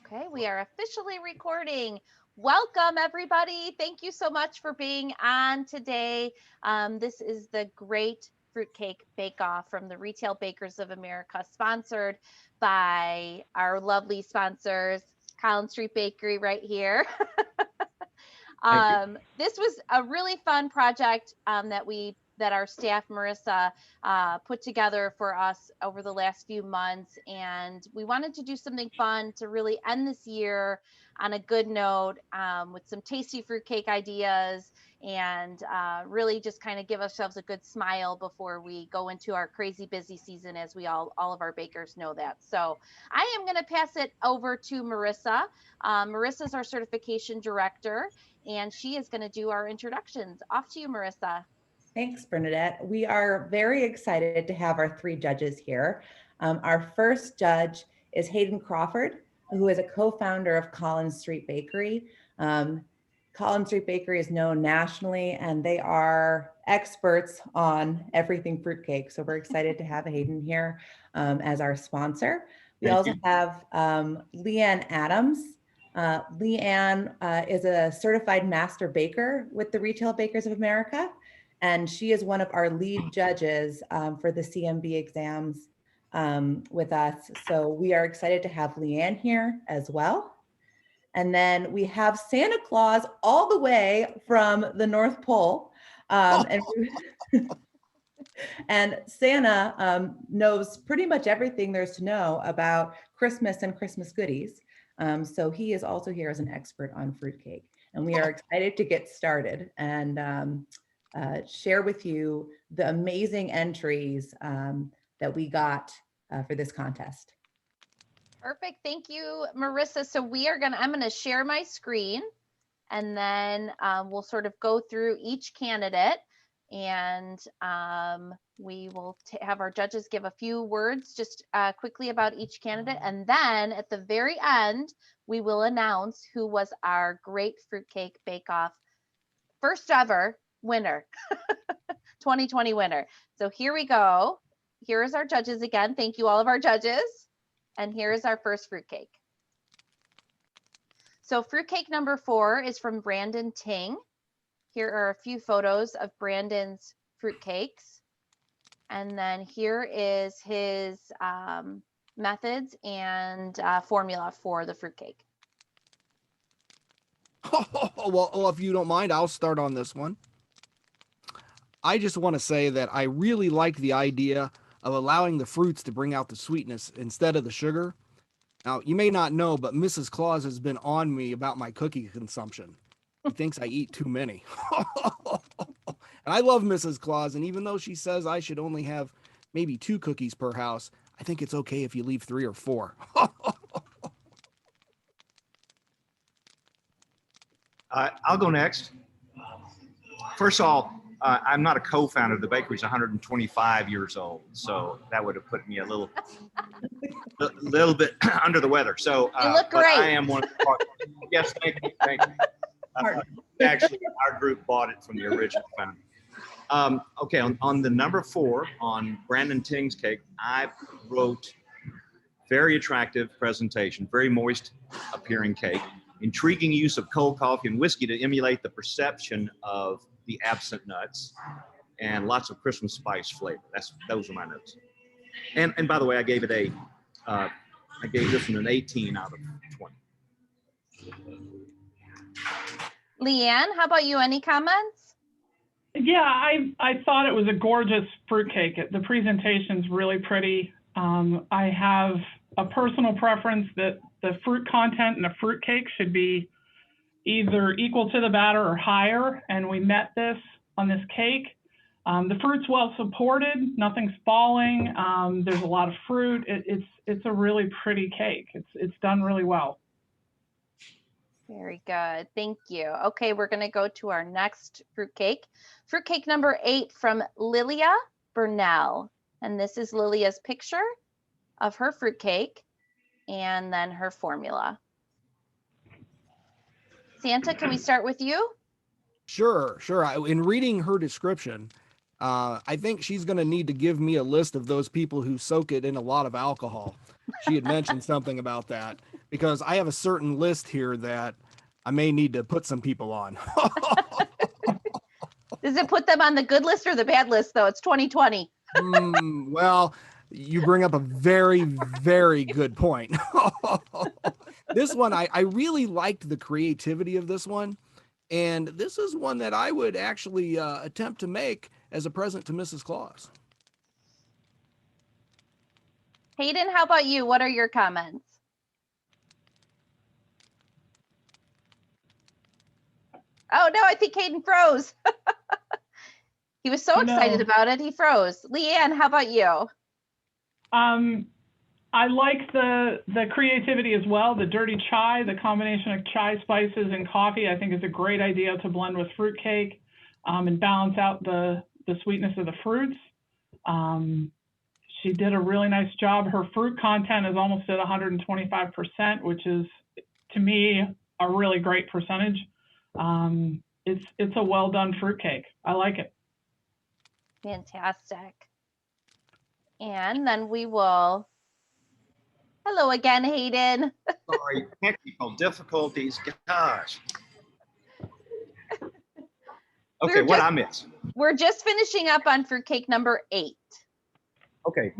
Okay, we are officially recording. Welcome, everybody. Thank you so much for being on today. This is the Great Fruitcake Bake Off from the Retail Bakers of America, sponsored by our lovely sponsors, Collin Street Bakery right here. This was a really fun project that our staff Marissa put together for us over the last few months, and we wanted to do something fun to really end this year on a good note, with some tasty fruitcake ideas, and really just kind of give ourselves a good smile before we go into our crazy busy season, as we all of our bakers know that. So I am going to pass it over to Marissa. Marissa's our certification director, and she is going to do our introductions. Off to you, Marissa. Thanks, Bernadette. We are very excited to have our three judges here. Our first judge is Hayden Crawford, who is a co-founder of Collin Street Bakery. Collin Street Bakery is known nationally, and they are experts on everything fruitcake. So we're excited to have Hayden here as our sponsor. We also have Leanne Adams. Leanne is a certified master baker with the Retail Bakers of America, and she is one of our lead judges for the CMB exams with us. So we are excited to have Leanne here as well. And then we have Santa Claus all the way from the North Pole. And Santa knows pretty much everything there's to know about Christmas and Christmas goodies. So he is also here as an expert on fruitcake. And we are excited to get started and share with you the amazing entries that we got for this contest. Perfect. Thank you, Marissa. So I'm going to share my screen, and then we'll sort of go through each candidate, and we will have our judges give a few words just quickly about each candidate. And then at the very end, we will announce who was our Great Fruitcake Bake Off first ever winner, 2020 winner. So here we go. Here is our judges again. Thank you, all of our judges. And here is our first fruitcake. So fruitcake number 4 is from Brandon Ting. Here are a few photos of Brandon's fruitcakes. And then here is his methods and formula for the fruitcake. Well, if you don't mind, I'll start on this one. I just want to say that I really like the idea of allowing the fruits to bring out the sweetness instead of the sugar. Now, you may not know, but Mrs. Claus has been on me about my cookie consumption. He thinks I eat too many. And I love Mrs. Claus, and even though she says I should only have maybe 2 cookies per house, I think it's okay if you leave 3 or 4. I'll go next. First of all, I'm not a co-founder. The bakery's 125 years old, so that would have put me a little bit under the weather. So you look great. I am one of the partners. Yes, thank you. Actually, our group bought it from the original founder. Okay, on the number 4, on Brandon Ting's cake, I wrote very attractive presentation, very moist appearing cake, intriguing use of cold coffee and whiskey to emulate the perception of the absent nuts, and lots of Christmas spice flavor. Those are my notes. And by the way, I gave this one an 18 out of 20. Leanne, how about you? Any comments? Yeah, I thought it was a gorgeous fruitcake. The presentation's really pretty. I have a personal preference that the fruit content in a fruitcake should be either equal to the batter or higher, and we met this on this cake. The fruit's well supported, nothing's falling. There's a lot of fruit. It's a really pretty cake. It's done really well. Very good. Thank you. Okay, we're going to go to our next fruitcake. Fruitcake number 8 from Lilia Burnell. And this is Lilia's picture of her fruitcake and then her formula. Santa, can we start with you? Sure. In reading her description, I think she's going to need to give me a list of those people who soak it in a lot of alcohol. She had mentioned something about that, because I have a certain list here that I may need to put some people on. Does it put them on the good list or the bad list, though? It's 2020. Well, you bring up a very, very good point. This one, I really liked the creativity of this one. And this is one that I would actually attempt to make as a present to Mrs. Claus. Hayden, how about you? What are your comments? Oh, no, I think Hayden froze. He was so excited about it, he froze. Leanne, how about you? I like the creativity as well. The dirty chai, the combination of chai spices and coffee, I think is a great idea to blend with fruitcake and balance out the sweetness of the fruits. She did a really nice job. Her fruit content is almost at 125%, which is, to me, a really great percentage. It's a well done fruitcake. I like it. Fantastic. And then we will, hello again, Hayden. Sorry, technical difficulties. Gosh. Okay, what I missed? We're just finishing up on fruitcake number 8. Okay,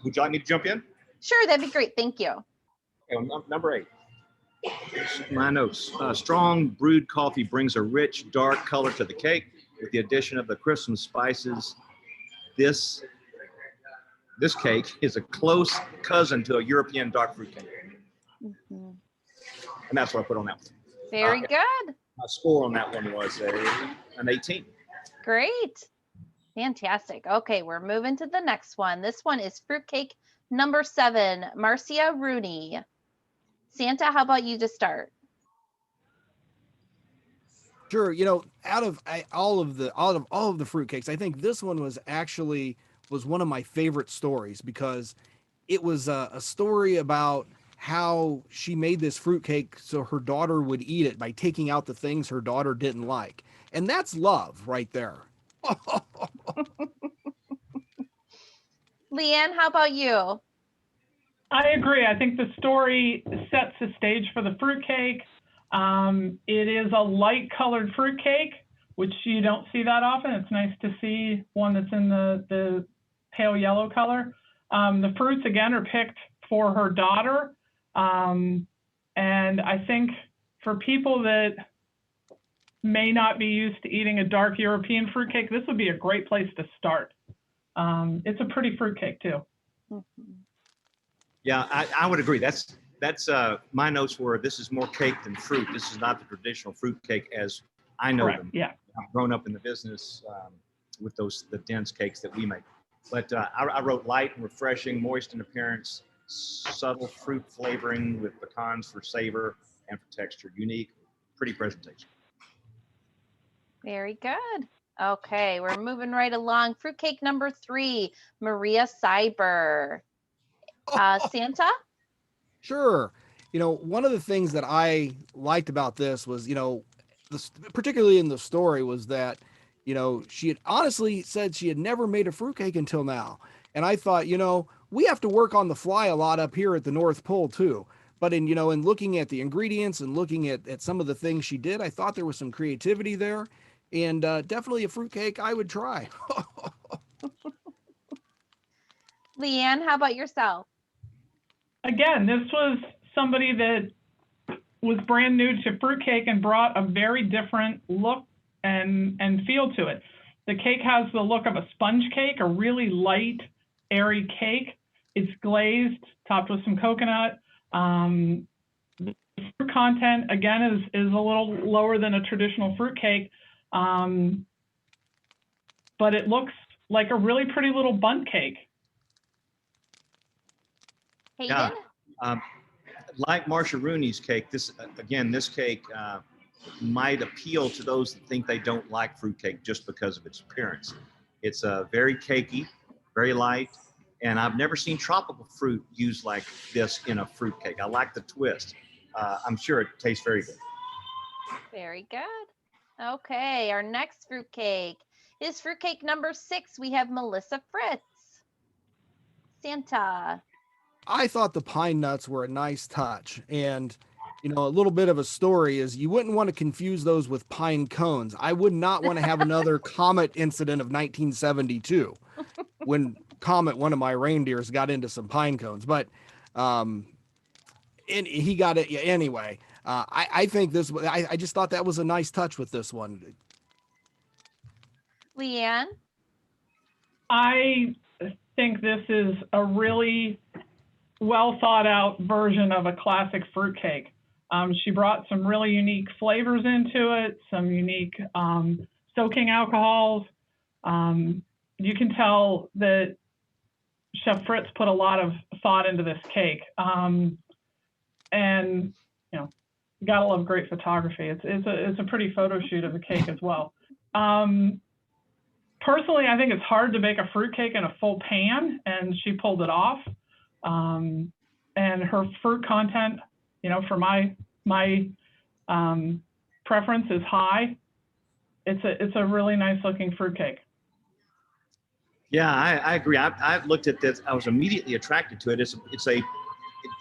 would you like me to jump in? Sure, that'd be great. Thank you. Okay, number 8. My notes. Strong brewed coffee brings a rich, dark color to the cake with the addition of the Christmas spices. This cake is a close cousin to a European dark fruit cake. And that's what I put on that one. Very good. My score on that one was an 18. Great. Fantastic. Okay, we're moving to the next one. This one is fruitcake number 7, Marcia Rooney. Santa, how about you to start? Sure. Out of all of the fruitcakes, I think this one was one of my favorite stories because it was a story about how she made this fruitcake so her daughter would eat it by taking out the things her daughter didn't like. And that's love right there. Leanne, how about you? I agree. I think the story sets the stage for the fruitcake. It is a light colored fruitcake, which you don't see that often. It's nice to see one that's in the pale yellow color. The fruits, again, are picked for her daughter. And I think for people that may not be used to eating a dark European fruitcake, this would be a great place to start. It's a pretty fruitcake too. Yeah, I would agree. That's my notes were this is more cake than fruit. This is not the traditional fruit cake as I know them. Yeah. I've grown up in the business with the dense cakes that we make. But I wrote light and refreshing, moist in appearance, subtle fruit flavoring with pecans for savor and for texture. Unique, pretty presentation. Very good. Okay, we're moving right along. Fruitcake number 3, Maria Cyber. Santa? Sure. One of the things that I liked about this was, particularly in the story, was that, she had honestly said she had never made a fruitcake until now. And I thought, we have to work on the fly a lot up here at the North Pole too. But in looking at the ingredients and looking at some of the things she did, I thought there was some creativity there. And definitely a fruitcake I would try. Leanne, how about yourself? Again, this was somebody that was brand new to fruitcake and brought a very different look and feel to it. The cake has the look of a sponge cake, a really light, airy cake. It's glazed, topped with some coconut. The fruit content, again, is a little lower than a traditional fruitcake, but it looks like a really pretty little bundt cake. Hayden? Yeah. Like Marcia Rooney's cake, this cake might appeal to those that think they don't like fruitcake just because of its appearance. It's very cakey, very light, and I've never seen tropical fruit used like this in a fruitcake. I like the twist. I'm sure it tastes very good. Very good. Okay, our next fruitcake is fruitcake number 6. We have Melissa Fritz. Santa. I thought the pine nuts were a nice touch. And, you know, a little bit of a story is you wouldn't want to confuse those with pine cones. I would not want to have another comet incident of 1972 when Comet, one of my reindeers, got into some pine cones. But and he got it anyway. I think this, I just thought that was a nice touch with this one. Leanne? I think this is a really well thought out version of a classic fruitcake. She brought some really unique flavors into it, some unique soaking alcohols. You can tell that Chef Fritz put a lot of thought into this cake. And, you know, gotta love great photography. It's a pretty photo shoot of the cake as well. Personally, I think it's hard to make a fruitcake in a full pan, and she pulled it off. And her fruit content, you know, for my preference is high. It's a really nice looking fruitcake. Yeah, I agree. I looked at this. I was immediately attracted to it. It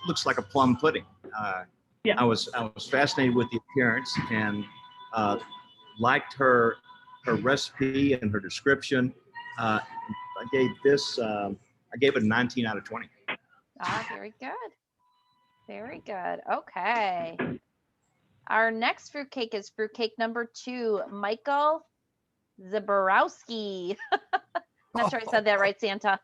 looks like a plum pudding. Yeah. I was fascinated with the appearance and liked her recipe and her description. I gave it a 19 out of 20. Ah, very good. Very good. Okay. Our next fruitcake is fruitcake number 2, Michael Zaborowski. Not sure I said that right, Santa.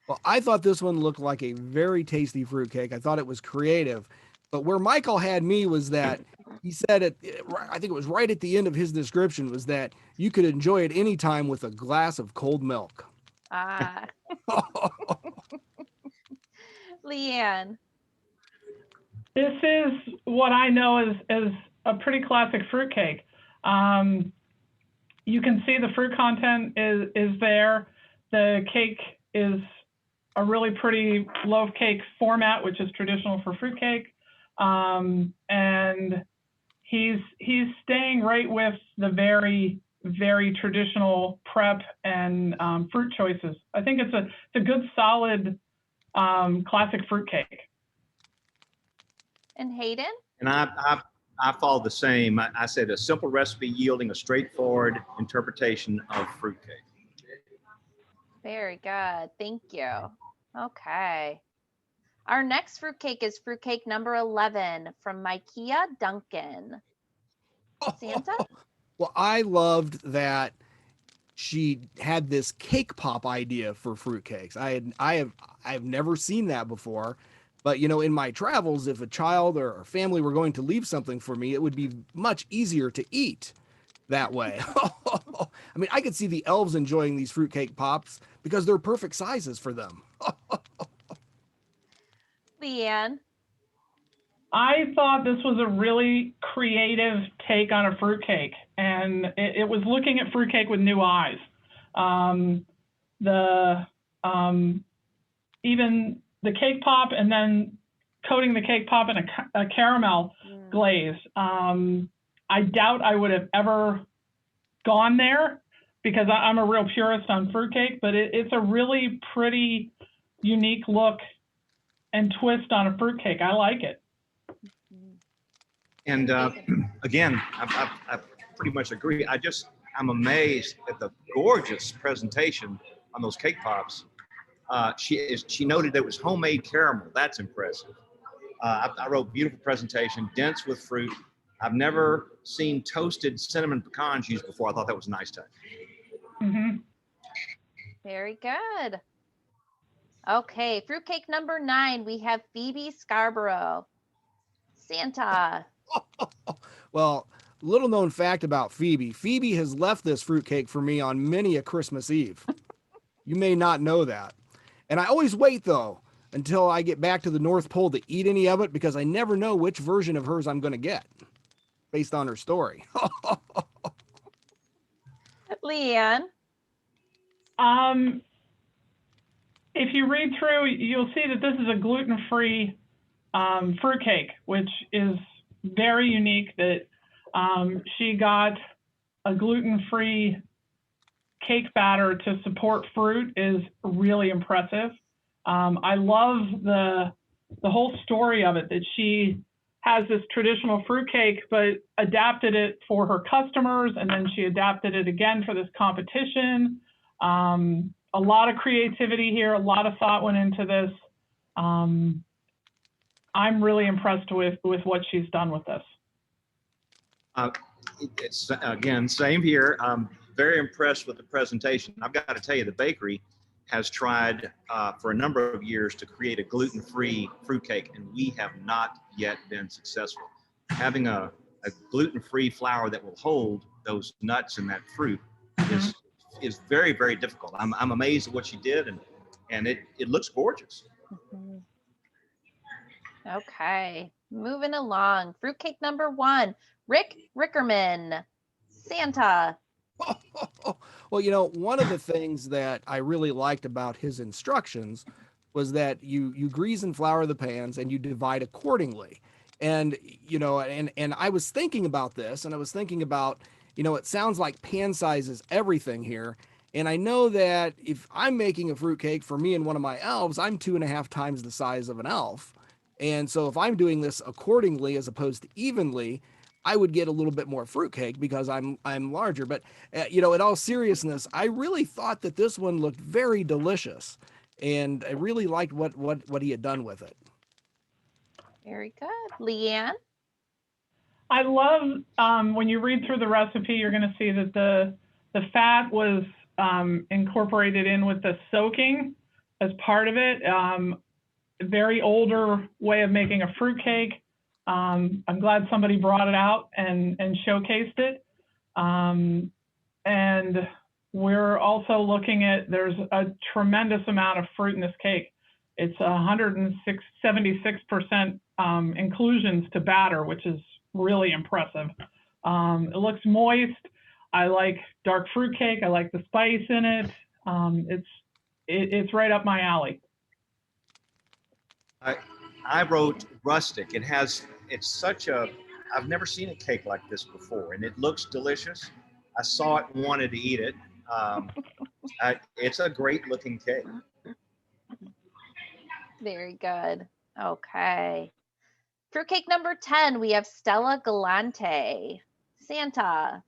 Well, I thought this one looked like a very tasty fruitcake. I thought it was creative. But where Michael had me was that he said I think it was right at the end of his description, was that you could enjoy it anytime with a glass of cold milk. Ah. Leanne. This is what I know as a pretty classic fruitcake. You can see the fruit content is there. The cake is a really pretty loaf cake format, which is traditional for fruitcake. And he's staying right with the very, very traditional prep and fruit choices. I think it's a good, solid classic fruitcake. And Hayden? And I follow the same. I said a simple recipe yielding a straightforward interpretation of fruitcake. Very good. Thank you. Okay. Our next fruitcake is fruitcake number 11 from Micaiah Duncan. Santa? Well, I loved that she had this cake pop idea for fruitcakes. I've never seen that before. But, you know, in my travels, if a child or a family were going to leave something for me, it would be much easier to eat that way. I mean, I could see the elves enjoying these fruitcake pops because they're perfect sizes for them. Leanne? I thought this was a really creative take on a fruitcake, and it was looking at fruitcake with new eyes. Even the cake pop and then coating the cake pop in a caramel glaze. I doubt I would have ever gone there because I'm a real purist on fruitcake, but it's a really pretty unique look and twist on a fruitcake. I like it. And again, I pretty much agree. I'm amazed at the gorgeous presentation on those cake pops. She noted that it was homemade caramel. That's impressive. I wrote beautiful presentation, dense with fruit. I've never seen toasted cinnamon pecans used before. I thought that was a nice touch. Mm-hmm. Very good. Okay, fruitcake number 9, we have Phoebe Scarborough. Santa. Well, little known fact about Phoebe. Phoebe has left this fruitcake for me on many a Christmas Eve. You may not know that. And I always wait, though, until I get back to the North Pole to eat any of it because I never know which version of hers I'm going to get based on her story. Leanne? If you read through, you'll see that this is a gluten-free fruitcake, which is very unique that she got a gluten-free cake batter to support fruit is really impressive. I love the whole story of it, that she has this traditional fruitcake, but adapted it for her customers, and then she adapted it again for this competition. A lot of creativity here, a lot of thought went into this. I'm really impressed with what she's done with this. It's again, same here. I'm very impressed with the presentation. I've got to tell you, the bakery has tried for a number of years to create a gluten-free fruitcake, and we have not yet been successful. Having a gluten-free flour that will hold those nuts and that fruit is very, very difficult. I'm amazed at what she did, and it looks gorgeous. Okay, moving along. Fruitcake number 1, Rick Rickerman, Santa. Well, you know, one of the things that I really liked about his instructions was that you grease and flour the pans and you divide accordingly. And, you know, and I was thinking about this, and I was thinking about, you know, it sounds like pan size is everything here. And I know that if I'm making a fruitcake for me and one of my elves, I'm 2.5 times the size of an elf. And so if I'm doing this accordingly as opposed to evenly, I would get a little bit more fruitcake because I'm larger. But you know, in all seriousness, I really thought that this one looked very delicious, and I really liked what he had done with it. Very good. Leanne? I love when you read through the recipe, you're going to see that the fat was incorporated in with the soaking as part of it. Very older way of making a fruitcake. I'm glad somebody brought it out and showcased it. And we're also looking at, there's a tremendous amount of fruit in this cake. It's 176% inclusions to batter, which is really impressive. It looks moist. I like dark fruitcake. I like the spice in it. It's right up my alley. I wrote rustic. It's such a, I've never seen a cake like this before, and it looks delicious. I saw it and wanted to eat it. It's a great looking cake. Very good. Okay. Fruitcake number 10, we have Stella Galante, Santa.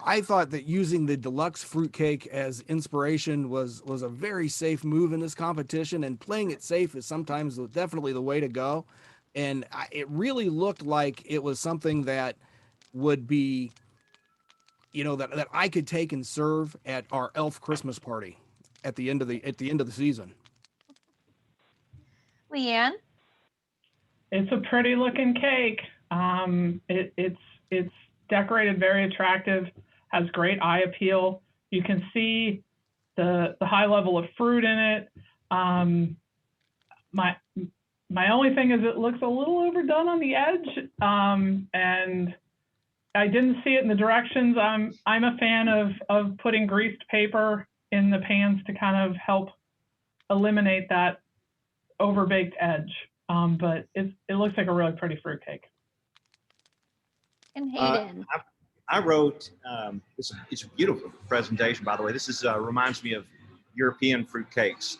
I thought that using the deluxe fruitcake as inspiration was a very safe move in this competition, and playing it safe is sometimes definitely the way to go. And it really looked like it was something that would be, you know, that I could take and serve at our elf Christmas party at the end of the season. Leanne? It's a pretty looking cake. It's decorated very attractive, has great eye appeal. You can see the high level of fruit in it. My only thing is it looks a little overdone on the edge, and I didn't see it in the directions. I'm a fan of putting greased paper in the pans to kind of help eliminate that overbaked edge. But it looks like a really pretty fruitcake. And Hayden. I wrote, it's a beautiful presentation, by the way. This is reminds me of European fruit cakes.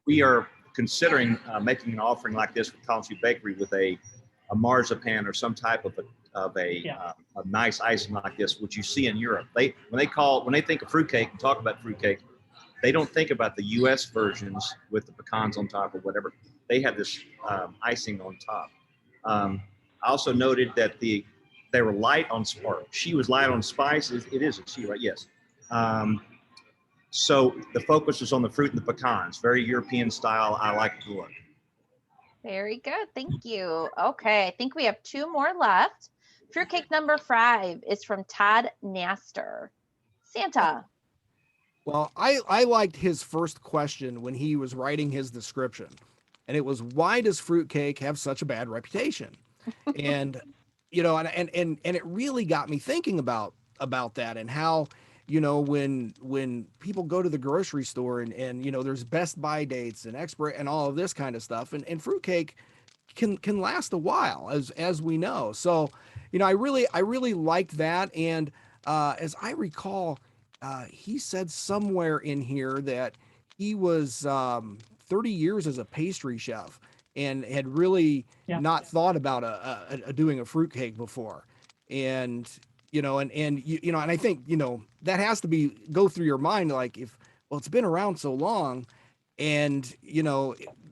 We are considering making an offering like this with Collin Bakery with a marzipan or some type of a nice icing like this, which you see in Europe. When they think of fruitcake and talk about fruitcake, they don't think about the U.S. versions with the pecans on top or whatever. They have this icing on top. I also noted that they were light on, or she was light on spice. It is a she, right? Yes. So the focus was on the fruit and the pecans. Very European style. I like the look. Very good. Thank you. Okay. I think we have 2 more left. Fruitcake number 5 is from Todd Naster. Santa. Well, I liked his first question when he was writing his description. And it was, why does fruitcake have such a bad reputation? And, you know, and it really got me thinking about that, and how, you know, when people go to the grocery store and you know, there's best by dates and expert and all of this kind of stuff, and fruitcake can last a while, as we know. So, you know, I really liked that. And as I recall, he said somewhere in here that he was 30 years as a pastry chef and had really Yeah. not thought about doing a fruitcake before. And, and I think, that has to go through your mind. Like well, it's been around so long and,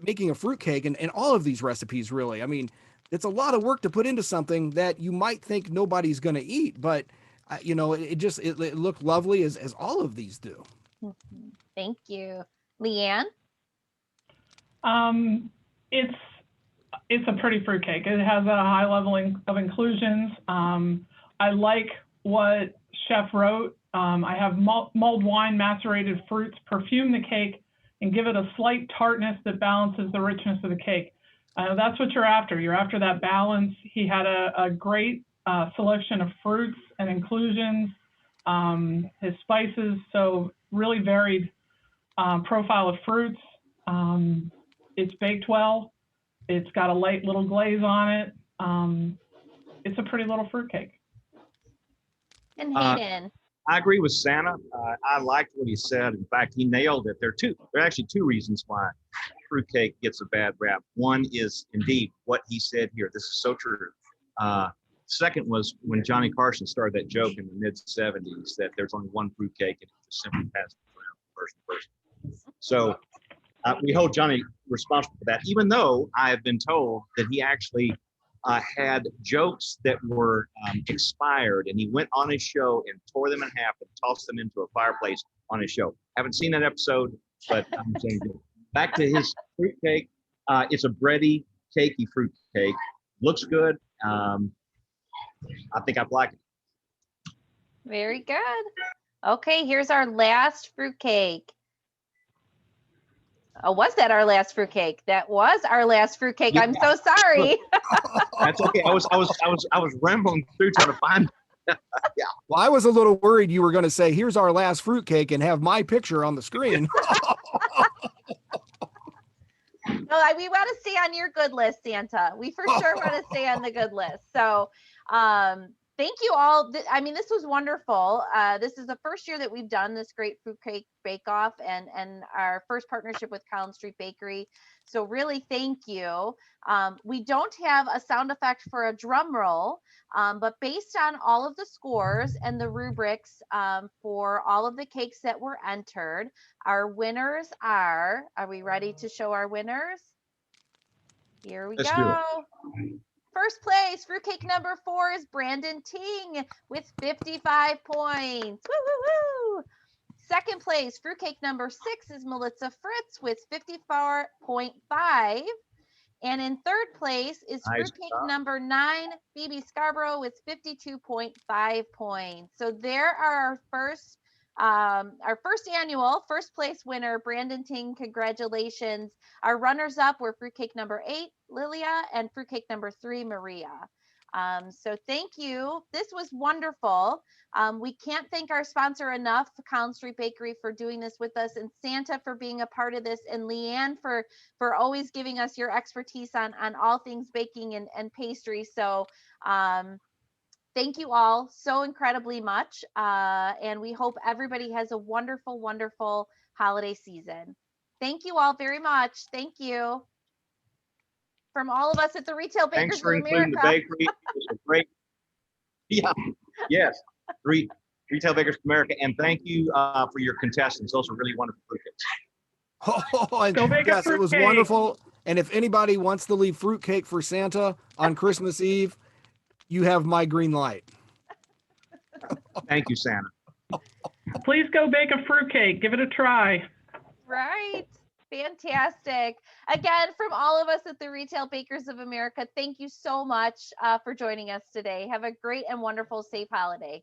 making a fruitcake and all of these recipes, really, I mean, it's a lot of work to put into something that you might think nobody's going to eat, but it looked lovely as all of these do. Thank you. Leanne? It's a pretty fruitcake. It has a high level of inclusions. I like what Chef wrote. I have mulled wine, macerated fruits, perfume the cake, and give it a slight tartness that balances the richness of the cake. That's what you're after. You're after that balance. He had a great selection of fruits and inclusions, his spices, so really varied profile of fruits. It's baked well. It's got a light little glaze on it. It's a pretty little fruitcake. And Hayden? I agree with Santa. I liked what he said. In fact, he nailed it. There are actually two reasons why fruitcake gets a bad rap. One is indeed what he said here. This is so true. Second was when Johnny Carson started that joke in the mid-'70s that there's only one fruitcake and it just simply passed around from person to person. So we hold Johnny responsible for that, even though I have been told that he actually had jokes that were expired, and he went on his show and tore them in half and tossed them into a fireplace on his show. Haven't seen that episode, but I'm saying back to his fruitcake. It's a bready, cakey fruitcake. Looks good. I think I like it. Very good. Okay, here's our last fruitcake. Oh, was that our last fruitcake? That was our last fruitcake. Yeah. I'm so sorry. That's okay. I was rambling through trying to find. Yeah. Well, I was a little worried you were going to say, "Here's our last fruitcake," and have my picture on the screen. No, we want to stay on your good list, Santa. We for sure want to stay on the good list. So, thank you all. I mean, this was wonderful. This is the first year that we've done this great fruitcake bake-off and our first partnership with Collin Street Bakery. So really, thank you. We don't have a sound effect for a drum roll, but based on all of the scores and the rubrics for all of the cakes that were entered, our winners are we ready to show our winners? Here we go. First place, fruitcake number 4 is Brandon Ting with 55 points. Woo, woo, woo. Second place, fruitcake number 6 is Melissa Fritz with 54.5. And in third place is fruitcake number 9, Phoebe Scarborough with 52.5 points. So there are our first annual first place winner, Brandon Ting. Congratulations. Our runners up were fruitcake number 8, Lilia, and fruitcake number 3, Maria. So thank you. This was wonderful. We can't thank our sponsor enough, Collin Street Bakery, for doing this with us, and Santa for being a part of this, and Leanne for always giving us your expertise on all things baking and pastry. So thank you all so incredibly much. And we hope everybody has a wonderful, wonderful holiday season. Thank you all very much. Thank you. From all of us at the Retail Bakers of America. Thanks for including the bakery. It was a great, yeah, yes, Retail Bakers of America. And thank you for your contestants. Those are really wonderful fruitcakes. Oh, and yes, it was wonderful. And if anybody wants to leave fruitcake for Santa on Christmas Eve, you have my green light. Thank you, Santa. Please go bake a fruitcake. Give it a try. Right. Fantastic. Again, from all of us at the Retail Bakers of America, thank you so much for joining us today. Have a great and wonderful, safe holiday.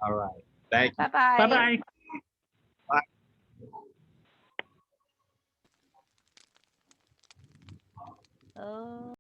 All right. Thank you. Bye-bye. Bye-bye. Bye. Oh.